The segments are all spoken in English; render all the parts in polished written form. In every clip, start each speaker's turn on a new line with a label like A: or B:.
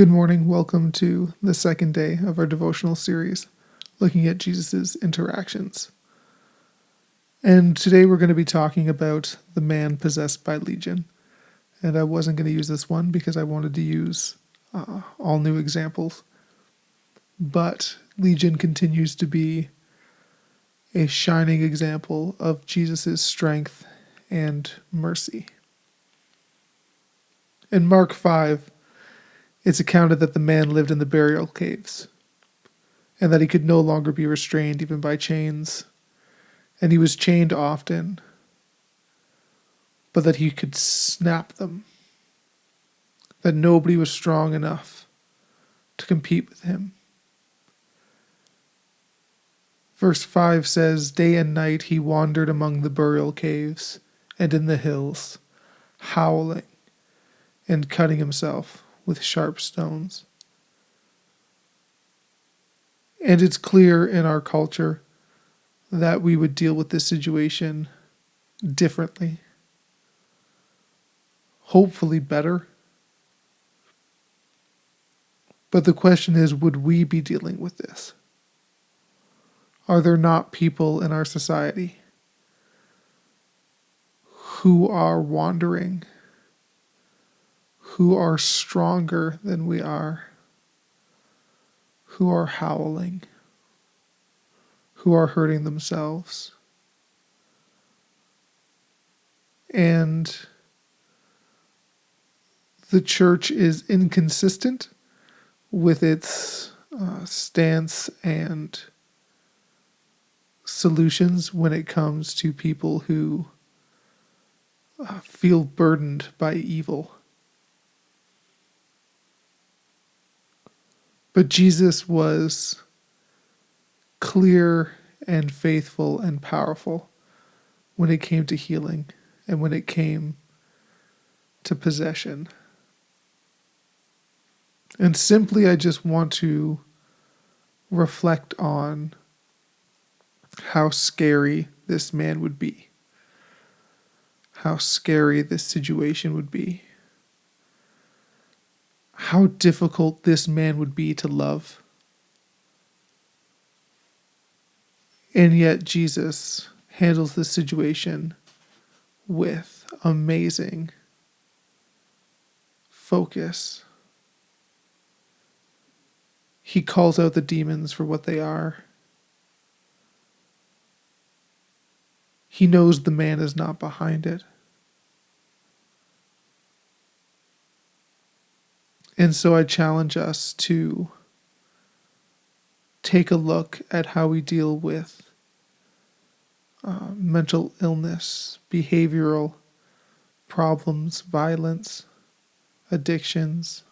A: Good morning. Welcome to the second day of our devotional series, looking at Jesus' interactions. And today we're going to be talking about the man possessed by Legion. And I wasn't going to use this one because I wanted to use all new examples. But Legion continues to be a shining example of Jesus' strength and mercy. In Mark 5, it's accounted that the man lived in the burial caves, and that he could no longer be restrained even by chains, and he was chained often, but that he could snap them, that nobody was strong enough to compete with him. Verse 5 says, "Day and night he wandered among the burial caves and in the hills, howling and cutting himself with sharp stones." And it's clear in our culture that we would deal with this situation differently, hopefully better. But the question is, would we be dealing with this? Are there not people in our society who are wandering, who are stronger than we are, who are howling, who are hurting themselves? And the church is inconsistent with its stance and solutions when it comes to people who feel burdened by evil. But Jesus was clear and faithful and powerful when it came to healing and when it came to possession. And simply, I just want to reflect on how scary this man would be, how scary this situation would be, how difficult this man would be to love. And yet Jesus handles this situation with amazing focus. He calls out the demons for what they are. He knows the man is not behind it. And so I challenge us to take a look at how we deal with mental illness, behavioral problems, violence, addictions.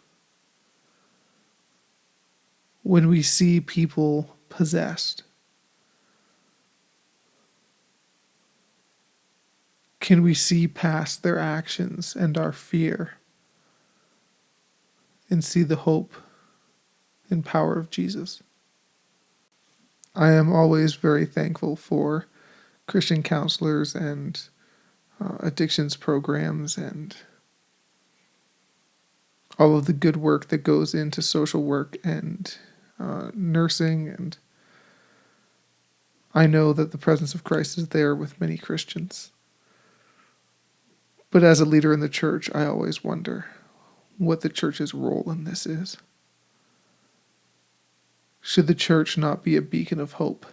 A: When we see people possessed, can we see past their actions and our fear and see the hope and power of Jesus? I am always very thankful for Christian counselors and addictions programs and all of the good work that goes into social work and nursing. And I know that the presence of Christ is there with many Christians. But as a leader in the church, I always wonder what the church's role in this is. Should the church not be a beacon of hope?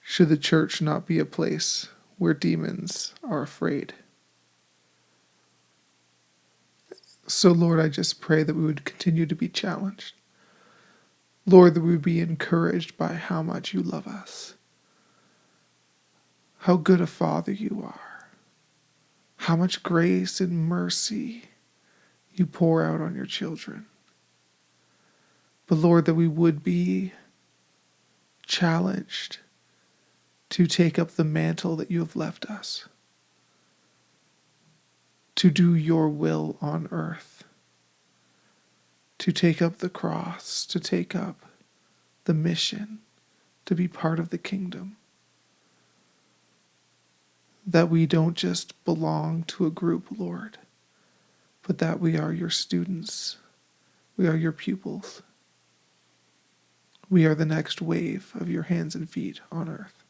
A: Should the church not be a place where demons are afraid? So, Lord, I just pray that we would continue to be challenged. Lord, that we would be encouraged by how much you love us, how good a Father you are, how much grace and mercy you pour out on your children. But Lord, that we would be challenged to take up the mantle that you have left us, to do your will on earth, to take up the cross, to take up the mission, to be part of the kingdom. That we don't just belong to a group, Lord, but that we are your students We are your pupils. We are the next wave of your hands and feet on earth.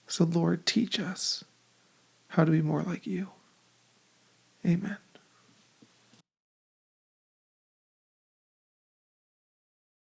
A: So, Lord, teach us how to be more like you. Amen.